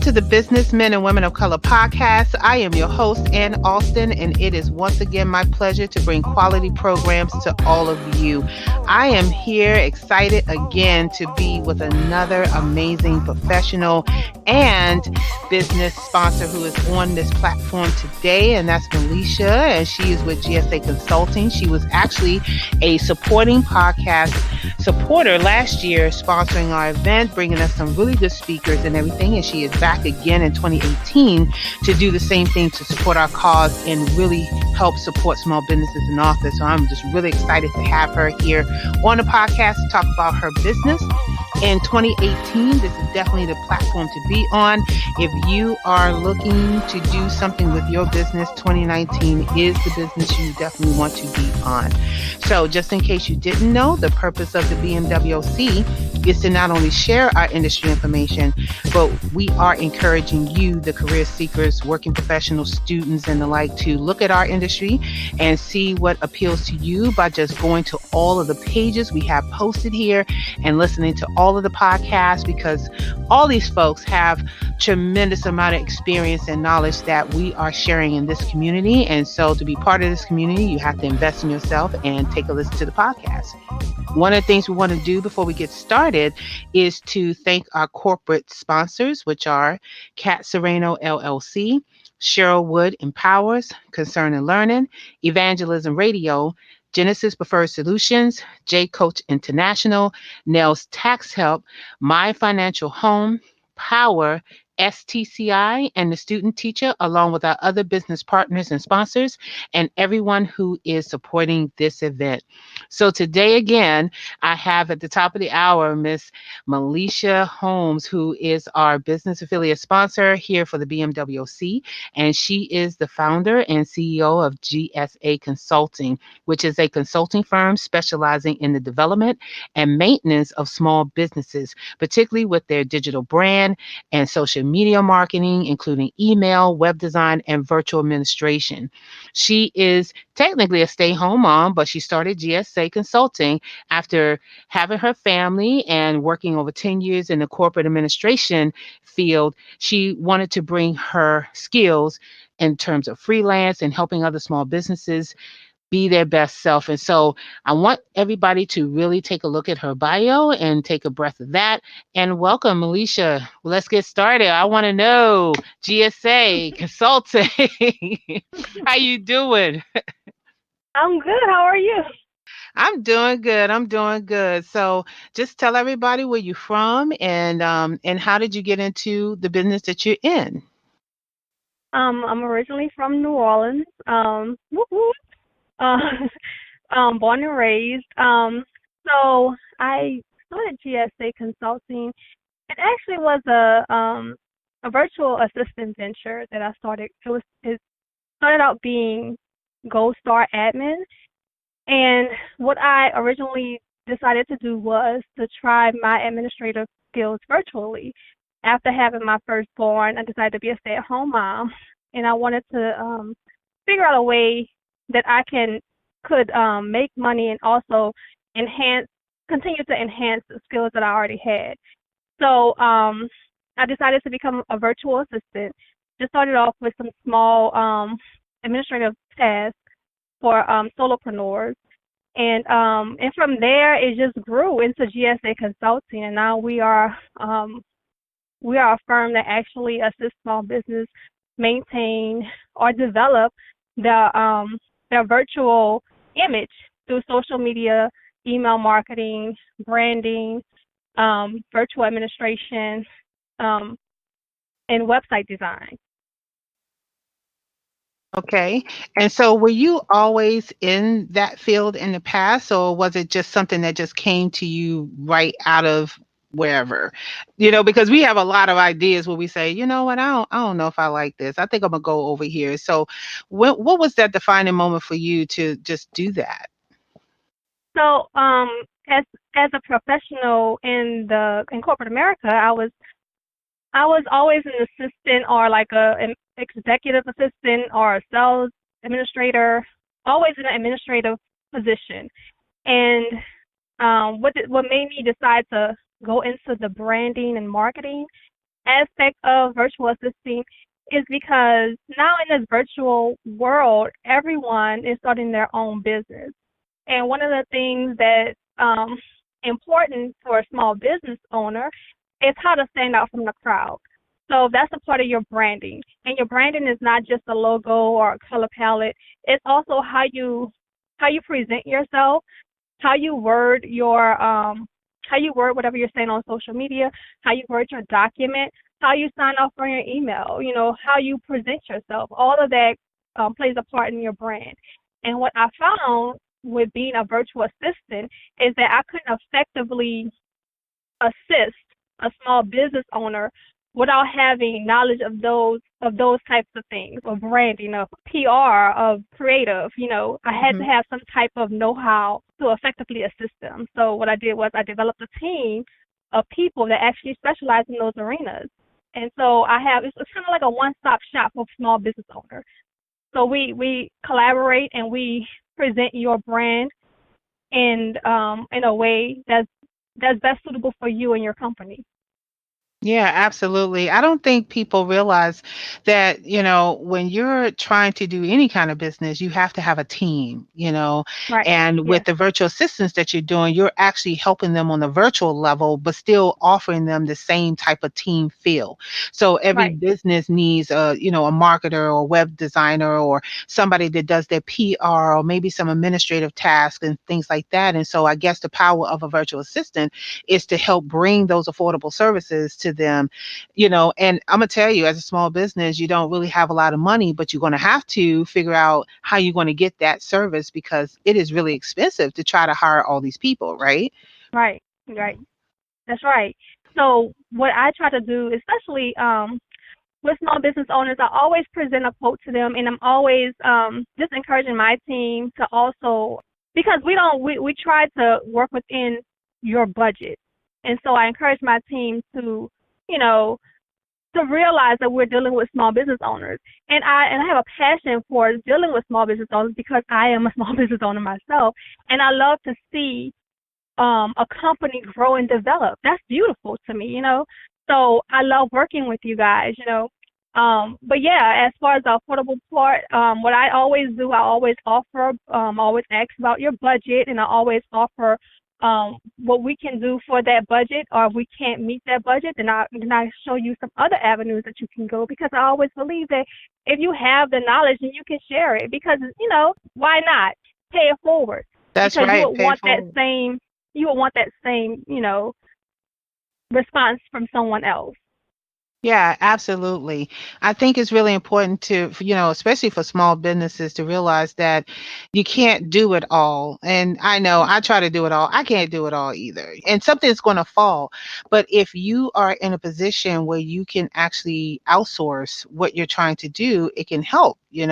to the Businessmen and Women of Color podcast. I am your host, Ann Alston, and it is once again my pleasure to bring quality programs to all of you. I am here excited again to be with another amazing professional and business sponsor who is on this platform today, and that's Meleisha, and she is with GSA Consulting. She was actually a supporting podcast supporter last year, sponsoring our event, bringing us some really good speakers and everything, and she is back again in 2018 to do the same thing to support our cause and really help support small businesses and authors. So I'm just really excited to have her here on the podcast to talk about her business. In 2018, this is definitely the platform to be on. If you are looking to do something with your business, 2019 is the business you definitely want to be on. So just in case you didn't know, the purpose of the BMWC is to not only share our industry information, but we are encouraging you, the career seekers, working professionals, students, and the like, to look at our industry and see what appeals to you by just going to all of the pages we have posted here and listening to all of the podcasts, because all these folks have tremendous amount of experience and knowledge that we are sharing in this community. And so to be part of this community, you have to invest in yourself and take a listen to the podcast. One of the things we want to do before we get started is to thank our corporate sponsors, which are Cat Sereno LLC, Cheryl Wood Empowers, Concern and Learning, Evangelism Radio, Genesis Preferred Solutions, J Coach International, Nels Tax Help, My Financial Home, Power, STCI, and the Student Teacher, along with our other business partners and sponsors, and everyone who is supporting this event. So today, again, I have at the top of the hour, Miss Meleisha Holmes, who is our business affiliate sponsor here for the BMWC, and she is the founder and CEO of GSA Consulting, which is a consulting firm specializing in the development and maintenance of small businesses, particularly with their digital brand and social media marketing, including email, web design, and virtual administration. She is technically a stay-home mom, but she started GSA Consulting after having her family and working over 10 years in the corporate administration field. She wanted to bring her skills in terms of freelance and helping other small businesses be their best self. And so I want everybody to really take a look at her bio and take a breath of that. And welcome, Meleisha. Let's get started. I want to know, GSA Consulting, how you doing? I'm good. How are you? I'm doing good. I'm doing good. So just tell everybody where you're from and how did you get into the business that you're in? I'm originally from New Orleans. Whoop, whoop. Uh, born and raised. So I started GSA Consulting. It actually was a virtual assistant venture that I started. It started out being Gold Star admin, and what I originally decided to do was to try my administrative skills virtually. After having my firstborn, I decided to be a stay-at-home mom, and I wanted to figure out a way that I could make money and also continue to enhance the skills that I already had. So I decided to become a virtual assistant. Just started off with some small administrative tasks for solopreneurs. And from there, it just grew into GSA Consulting, and now we are a firm that actually assists small business maintain or develop their virtual image through social media, email marketing, branding, virtual administration, um, and website design. Okay. And so were you always in that field in the past, or was it just something that just came to you right out of wherever? Because we have a lot of ideas where we say, you know what, I don't know if I like this. I think I'm gonna go over here. So what was that defining moment for you to just do that? So, as a professional in corporate America, I was always an assistant or like an executive assistant or a sales administrator, always in an administrative position. And what made me decide to go into the branding and marketing aspect of virtual assisting is because now in this virtual world, everyone is starting their own business. And one of the things that's important for a small business owner is how to stand out from the crowd. So that's a part of your branding. And your branding is not just a logo or a color palette. It's also how you present yourself, how you word your how you word whatever you're saying on social media, how you word your document, how you sign off on your email, how you present yourself. All of that plays a part in your brand. And what I found with being a virtual assistant is that I couldn't effectively assist a small business owner without having knowledge of those types of things, of branding, of PR, of creative. I had to Hmm. have some type of know-how to effectively assist them. So what I did was I developed a team of people that actually specialize in those arenas. And so it's kind of like a one-stop shop for small business owners. So we collaborate and we present your brand in a way that's best suitable for you and your company. Yeah, absolutely. I don't think people realize that, when you're trying to do any kind of business, you have to have a team. Right. And with Yes. the virtual assistants that you're doing, you're actually helping them on the virtual level, but still offering them the same type of team feel. So every Right. business needs a marketer or web designer or somebody that does their PR or maybe some administrative tasks and things like that. And so I guess the power of a virtual assistant is to help bring those affordable services to them. And I'm gonna tell you, as a small business, you don't really have a lot of money, but you're gonna have to figure out how you're gonna get that service because it is really expensive to try to hire all these people, right? Right. Right. That's right. So what I try to do, especially with small business owners, I always present a quote to them, and I'm always just encouraging my team to also, because we try to work within your budget, and so I encourage my team to you know to realize that we're dealing with small business owners, and I have a passion for dealing with small business owners because I am a small business owner myself, and I love to see a company grow and develop. That's beautiful to me. So I love working with you guys. But yeah, as far as the affordable part, what I always do, I always offer, always ask about your budget, and I always offer what we can do for that budget, or if we can't meet that budget, then I show you some other avenues that you can go, because I always believe that if you have the knowledge, then you can share it, because why not pay it forward, That's because right. Pay it forward. you would want that same, response from someone else. Yeah, absolutely. I think it's really important especially for small businesses to realize that you can't do it all. And I know I try to do it all. I can't do it all either. And something's going to fall. But if you are in a position where you can actually outsource what you're trying to do, it can help. I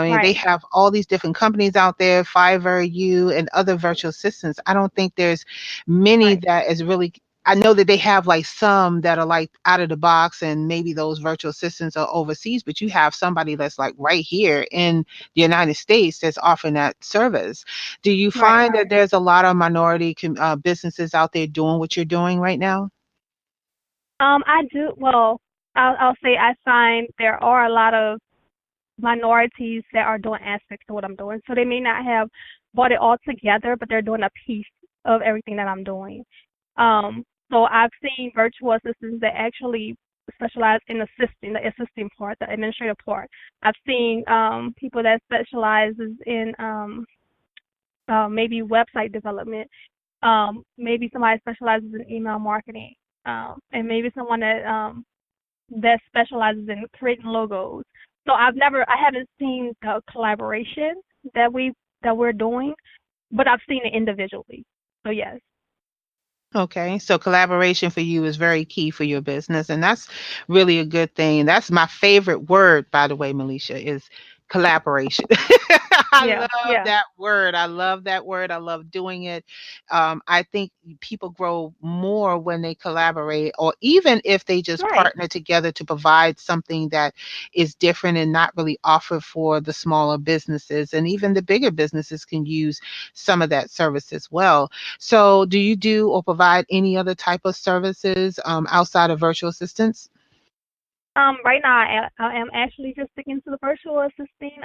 mean, they Right, have all these different companies out there, Fiverr, you, and other virtual assistants. I don't think there's many right, that is really. I know that they have like some that are like out of the box and maybe those virtual assistants are overseas, but you have somebody that's like right here in the United States that's offering that service. Do you right. find that there's a lot of minority businesses out there doing what you're doing right now? I do. Well, I'll say I find there are a lot of minorities that are doing aspects of what I'm doing. So they may not have bought it all together, but they're doing a piece of everything that I'm doing. So I've seen virtual assistants that actually specialize in the assisting part, the administrative part. I've seen people that specializes in maybe website development. Maybe somebody specializes in email marketing, and maybe someone that specializes in creating logos. So I haven't seen the collaboration that we're doing, but I've seen it individually. So yes, Okay, so collaboration for you is very key for your business, and that's really a good thing. That's my favorite word, by the way, Meleisha, is Collaboration. I Yeah, love yeah. that word. I love that word. I love doing it. I think people grow more when they collaborate, or even if they just Right. partner together to provide something that is different and not really offered for the smaller businesses. And even the bigger businesses can use some of that service as well. So, do you do or provide any other type of services outside of virtual assistants? Right now I am actually just sticking to the virtual assisting.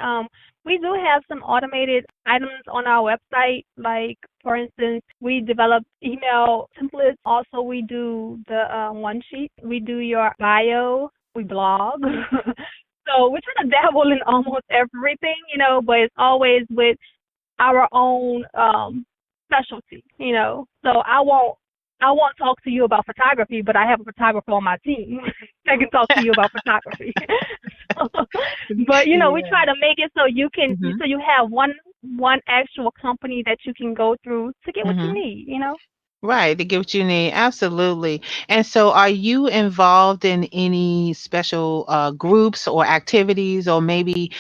We do have some automated items on our website. Like, for instance, we develop email templates. Also, we do the one sheet. We do your bio. We blog. So we try to dabble in almost everything, but it's always with our own specialty, So I won't talk to you about photography, but I have a photographer on my team that can talk to you about photography. So, but we Yeah. try to make it so Hmm. you have one actual company that you can go through to get what you need. Right, to get what you need. Absolutely. And so are you involved in any special groups or activities, or maybe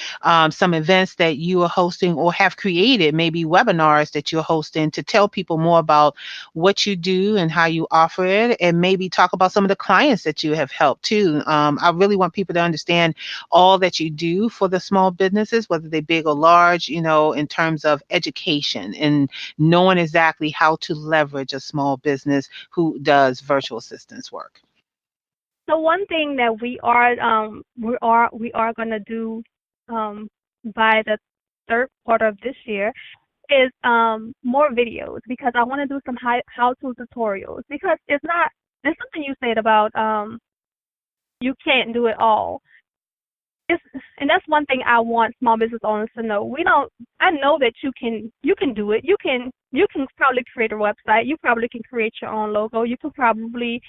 some events that you are hosting or have created, maybe webinars that you're hosting to tell people more about what you do and how you offer it, and maybe talk about some of the clients that you have helped too. I really want people to understand all that you do for the small businesses, whether they're big or large, in terms of education and knowing exactly how to leverage a small business who does virtual assistance work. So one thing that we are gonna do um, by the third quarter of this year is more videos, because I want to do some how-to tutorials, because it's not there's something you said about you can't do it all. It's and that's one thing I want small business owners to know. We don't I know that you can do it. You can probably create a website. You probably can create your own logo. You can probably,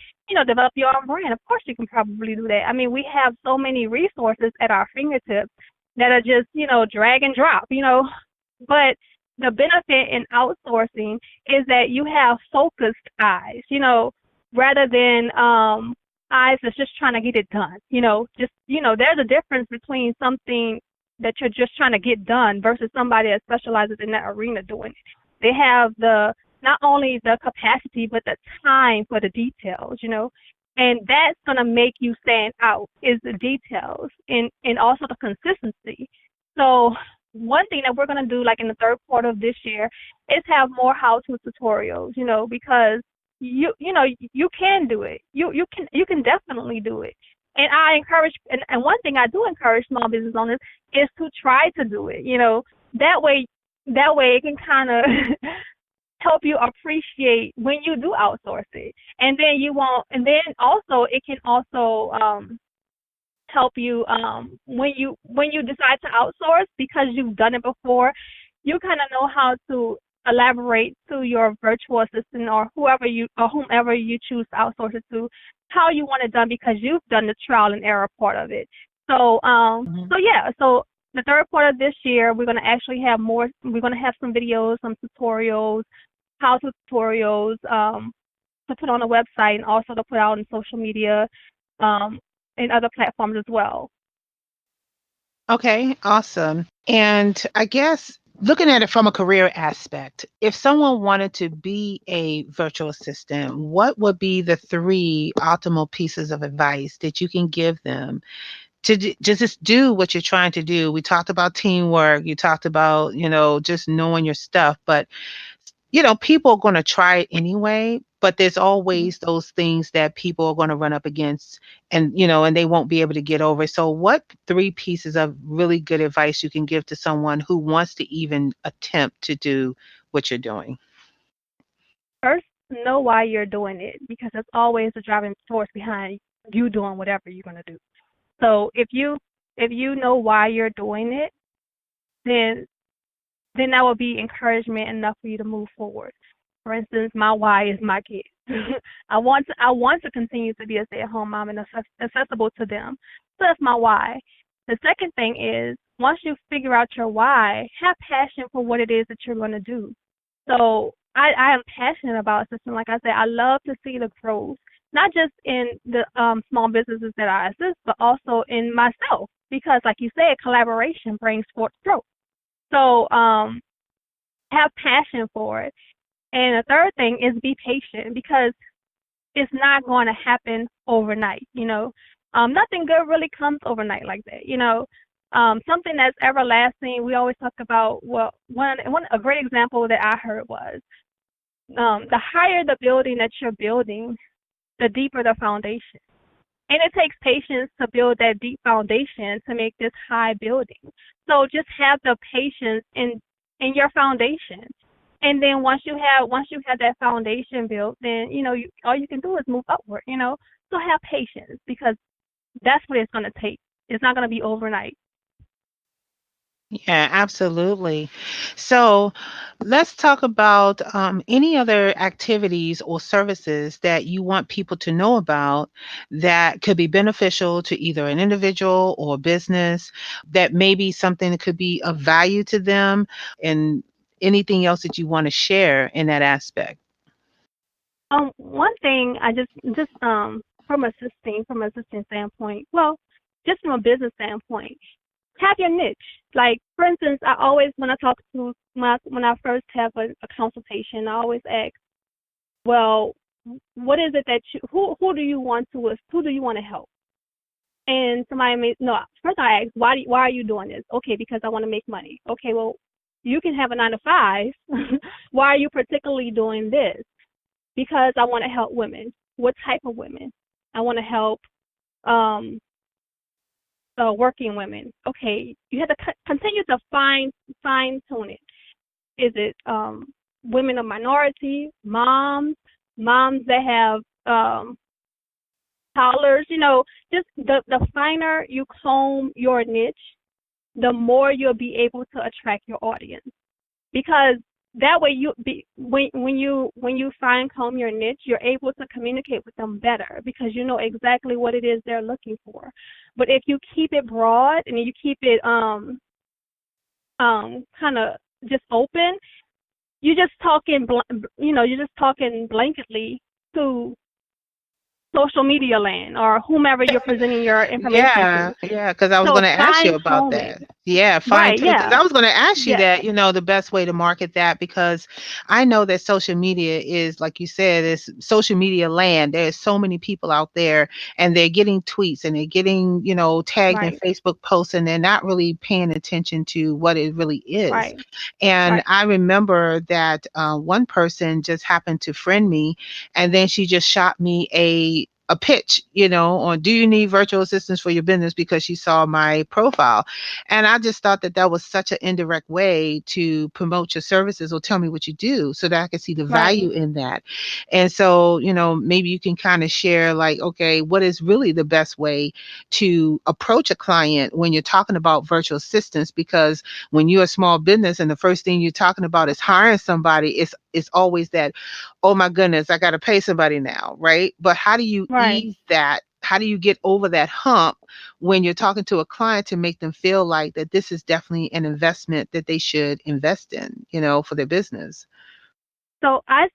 develop your own brand. Of course you can probably do that. I mean, we have so many resources at our fingertips that are just, drag and drop. But the benefit in outsourcing is that you have focused eyes, rather than eyes that's just trying to get it done. There's a difference between something that you're just trying to get done versus somebody that specializes in that arena doing it. They have the not only the capacity but the time for the details. And that's gonna make you stand out is the details and also the consistency. So one thing that we're gonna do, like in the third quarter of this year, is have more how-to tutorials. Because you can do it. You can definitely do it. And I encourage, and one thing I do encourage small business owners is to try to do it. That way it can kind of help you appreciate when you do outsource it, and then you won't. And then also it can also help you when you decide to outsource, because you've done it before. You kind of know how to elaborate to your virtual assistant or whomever you choose to outsource it to, how you want it done, because you've done the trial and error part of it. Mhm. So the third quarter of this year, we're going to actually have more. We're going to have some videos, some tutorials, how to tutorials, to put on the website, and also to put out on social media, um, and other platforms as well. Okay, awesome. And I guess looking at it from a career aspect, if someone wanted to be a virtual assistant, what would be the three optimal pieces of advice that you can give them to just do what you're trying to do? We talked about teamwork, you talked about, just knowing your stuff, but people are going to try it anyway, but there's Mhm. always those things that people are going to run up against, and they won't be able to get over. So what three pieces of really good advice you can give to someone who wants to even attempt to do what you're doing? First, know why you're doing it, because that's always the driving force behind you doing whatever you're going to do. So if you know why you're doing it, then that will be encouragement enough for you to move forward. For instance, my why is my kids. I want to continue to be a stay-at-home mom and accessible to them. So that's my why. The second thing is, once you figure out your why, have passion for what it is that you're going to do. So I am passionate about assisting. Like I said, I love to see the growth, not just in the small businesses that I assist, but also in myself. Because, like you said, collaboration brings forth growth. So have passion for it. And the third thing is be patient, because it's not going to happen overnight. Nothing good really comes overnight like that. Something that's everlasting. We always talk about, well, one a great example that I heard was, the higher the building that you're building, the deeper the foundation. And it takes patience to build that deep foundation to make this high building. So just have the patience in your foundation. And then once you have that foundation built, then all you can do is move upward. So have patience, because that's what it's going to take. It's not going to be overnight. Yeah, absolutely. So let's talk about any other activities or services that you want people to know about that could be beneficial to either an individual or a business, that may be something that could be of value to them, and anything else that you want to share in that aspect. One thing I just from assisting standpoint, well, just from a business standpoint, have your niche. Like, for instance, I always, when I talk to when I first have a consultation, I always ask, well, what is it that who do you want to help? And somebody may no. First, I ask, why are you doing this? Okay, because I want to make money. Okay, well, you can have a 9 to 5. Why are you particularly doing this? Because I want to help women. What type of women? I want to help um, working women. Okay, you have to continue to fine tune it. Is it women of minority, moms that have toddlers? Just the finer you comb your niche, the more you'll be able to attract your audience. Because that way when you fine comb your niche, you're able to communicate with them better, because you know exactly what it is they're looking for. But if you keep it broad and you keep it kind of just open, you're just talking blanketly to social media land or whomever you're presenting your information Yeah, to. yeah, because I was So going to ask you fine about comb it. that. Yeah, fine Right, tune. Because yeah. I was going to ask you Yes, that, the best way to market that, because I know that social media is, like you said, it's social media land. There's so many people out there, and they're getting tweets and they're getting, tagged in right, Facebook posts, and they're not really paying attention to what it really is. right, And right, I remember that one person just happened to friend me, and then she just shot me a pitch, on do you need virtual assistants for your business, because she saw my profile. And I just thought that that was such an indirect way to promote your services or tell me what you do, so that I could see the right. value in that. And so, maybe you can kind of share, like, okay, what is really the best way to approach a client when you're talking about virtual assistants? Because when you're a small business and the first thing you're talking about is hiring somebody, it's always that, oh my goodness, I got to pay somebody now, right? But how do you Right. ease that? How do you get over that hump when you're talking to a client to make them feel like that this is definitely an investment that they should invest in, for their business? So I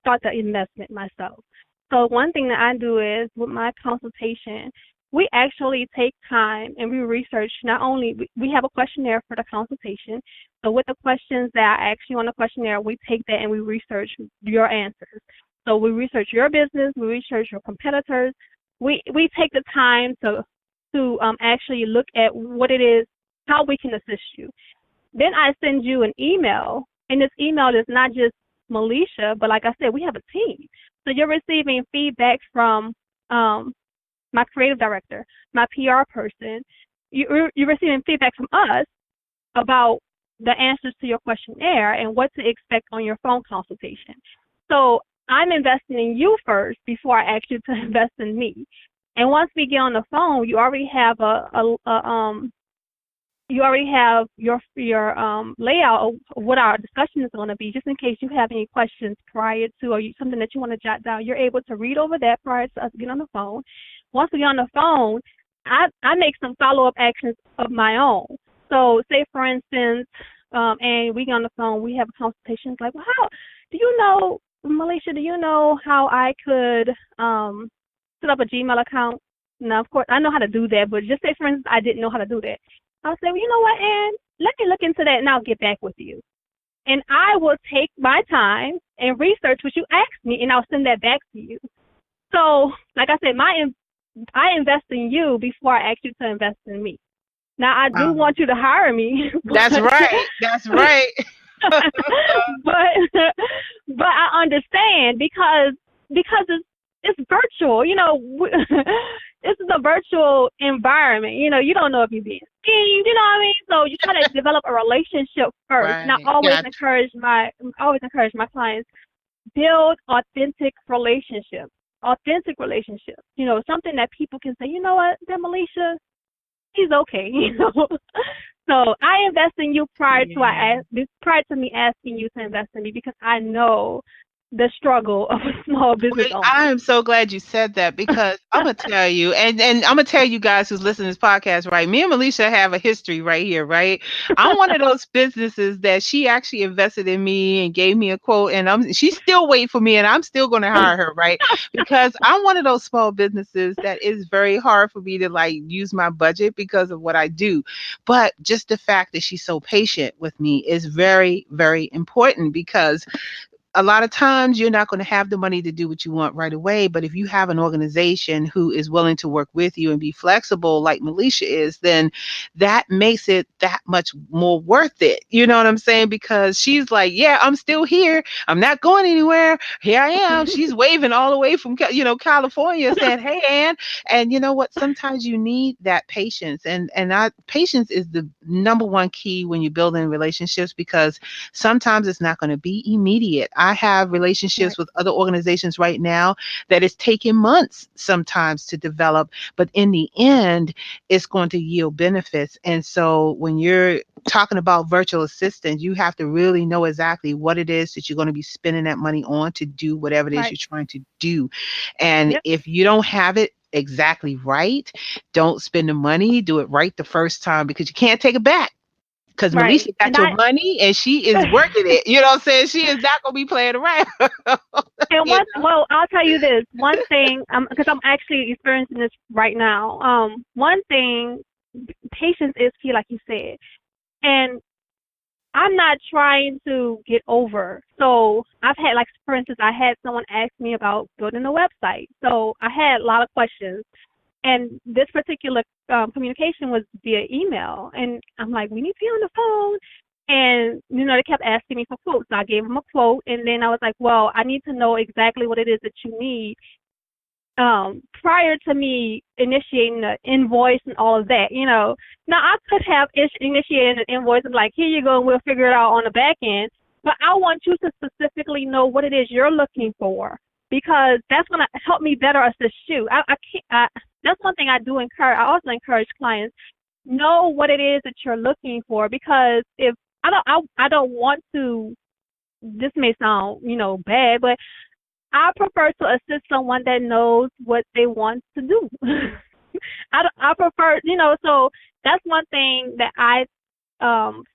start the investment myself. So one thing that I do is, with my consultation, we actually take time and we research. Not only we have a questionnaire for the consultation. So with the questions that I ask you on the questionnaire, we take that and we research your answers. So we research your business, we research your competitors. We take the time to actually look at what it is, how we can assist you. Then I send you an email, and this email is not just Meleisha, but like I said, we have a team. So you're receiving feedback from my creative director, my PR person. You're receiving feedback from us about the answers to your questionnaire and what to expect on your phone consultation. So I'm investing in you first before I ask you to invest in me. And once we get on the phone, you already have your layout of what our discussion is going to be, just in case you have any questions prior to, or something that you want to jot down. You're able to read over that prior to us getting on the phone. Once we get on the phone, I make some follow-up actions of my own. So say, for instance, and we get on the phone, we have a consultation. It's like, well, how do you know, Meleisha, do you know how I could set up a Gmail account. Now, of course, I know how to do that, but just say, for instance, I didn't know how to do that. I'll say, well, you know what, Ann, let me look into that and I'll get back with you. And I will take my time and research what you asked me, and I'll send that back to you. So, like I said, I invest in you before I ask you to invest in me. Now, I do Wow. want you to hire me, That's but right. That's right. but but I understand because it's virtual. This is a virtual environment. You don't know if you're being schemed. You know what I mean? So you try to develop a relationship first. And Right. Gotcha. I always encourage my clients, build authentic relationships. Authentic relationships. Something that people can say, you know what, that Meleisha, he's okay. So I invest in you Yeah. prior to me asking you to invest in me, because I know the struggle of a small business Well, owner. I am so glad you said that because I'm gonna tell you, and I'm gonna tell you guys who's listening to this podcast, right? Me and Meleisha have a history right here, right? I'm one of those businesses that she actually invested in me and gave me a quote, and she's still waiting for me, and I'm still gonna hire her, right? Because I'm one of those small businesses that is very hard for me to like use my budget because of what I do. But just the fact that she's so patient with me is very, very important because a lot of times you're not going to have the money to do what you want right away. But if you have an organization who is willing to work with you and be flexible, like Meleisha is, then that makes it that much more worth it. You know what I'm saying? Because she's like, yeah, I'm still here. I'm not going anywhere. Here I am. She's waving all the way from, California saying, hey, Ann. And you know what? Sometimes you need that patience. Patience is the number one key when you're building relationships because sometimes it's not going to be immediate. I have relationships Right, with other organizations right now that it's taking months sometimes to develop, but in the end, it's going to yield benefits. And so when you're talking about virtual assistants, you have to really know exactly what it is that you're going to be spending that money on to do whatever it is right. you're trying to do. And Yep, if you don't have it exactly right, don't spend the money, do it right the first time because you can't take it back because right. Meleisha got And your I money and she is working it. You know what I'm saying? She is not gonna be playing around. and You well, I'll tell you this one thing, because I'm actually experiencing this right now. One thing, patience is key, like you said, and I'm not trying to get over. So I've had, like, for instance, I had someone ask me about building a website. So I had a lot of questions, and this particular communication was via email. And I'm like, we need to be on the phone. And, they kept asking me for quotes. So I gave them a quote, and then I was like, well, I need to know exactly what it is that you need, prior to me initiating the invoice and all of that. Now I could have initiated an invoice and like, here you go, and we'll figure it out on the back end. But I want you to specifically know what it is you're looking for, because that's going to help me better assist you. I can't. That's one thing I do encourage. I also encourage clients, know what it is that you're looking for, because if I don't want to. This may sound, bad, but I prefer to assist someone that knows what they want to do. I prefer, so that's one thing that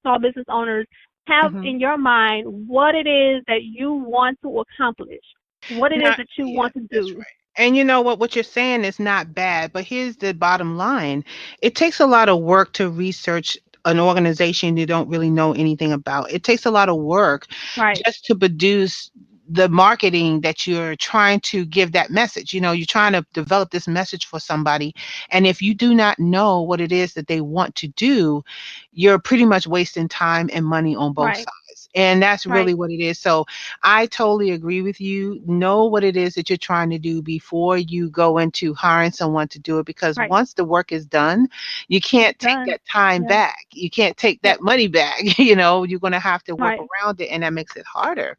small business owners, have know? in your mind what it is that you want to accomplish, what it is Not that you yeah, want to that's do. right. And you know what? What you're saying is not bad, but here's the bottom line. It takes a lot of work to research an organization you don't really know anything about. It takes a lot of work Right, just to produce the marketing that you're trying to give that message. You're trying to develop this message for somebody. And if you do not know what it is that they want to do, you're pretty much wasting time and money on both right, sides. And that's right, really what it is. So I totally agree with you. Know what it is that you're trying to do before you go into hiring someone to do it because right. once the work is done, you It's can't take done. that time Yep, back. You can't take yep, that money back. You're going to have to work right, around it and that makes it harder.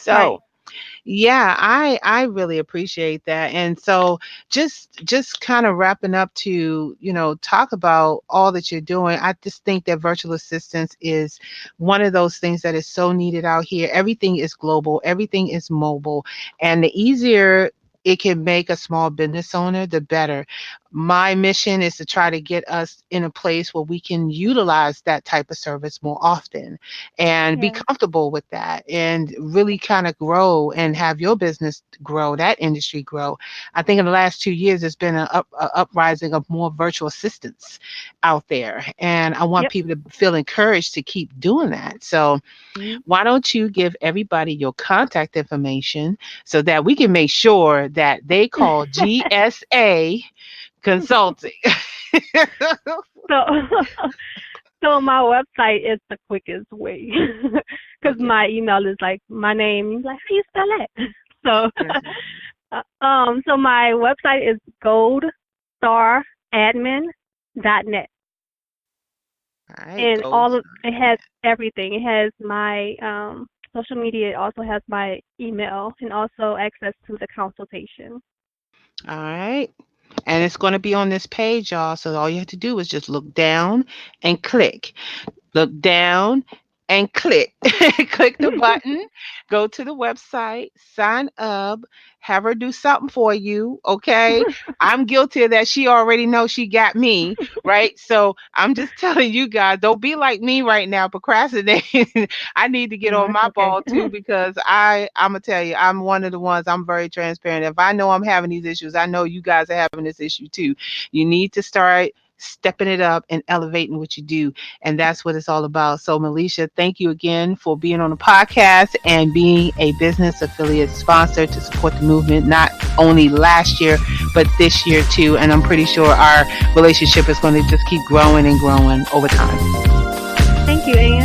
right. So, yeah, I really appreciate that. And so just kind of wrapping up to, talk about all that you're doing. I just think that virtual assistance is one of those things that is so needed out here. Everything is global, everything is mobile, and the easier it can make a small business owner, the better. My mission is to try to get us in a place where we can utilize that type of service more often and be Yeah. comfortable with that and really kind of grow and have your business grow, that industry grow. I think in the last 2 years, there's been a uprising of more virtual assistants out there. And I want Yep. people to feel encouraged to keep doing that. So Mhm. why don't you give everybody your contact information so that we can make sure that they call GSA Consulting? So, so my website is the quickest way because Okay. my email is like my name. Like, how you spell it? So, Mhm. so my website is goldstar.admin.net, All right, and gold all of star. it has everything. It has my social media. It also has my email and also access to the consultation. All right. And it's going to be on this page, y'all. So all you have to do is just look down and click. Look down and click. Click the button, go to the website, sign up, have her do something for you. Okay. I'm guilty of that. She already knows she got me, right? So I'm just telling you guys, don't be like me right now, procrastinating. I need to get No, on it's my okay. ball too because I'm gonna tell you, I'm one of the ones. I'm very transparent. If I know I'm having these issues, I know you guys are having this issue too. You need to start stepping it up and elevating what you do. And that's what it's all about. So, Meleisha, thank you again for being on the podcast and being a business affiliate sponsor to support the movement, not only last year, but this year too. And I'm pretty sure our relationship is going to just keep growing and growing over time. Thank you, and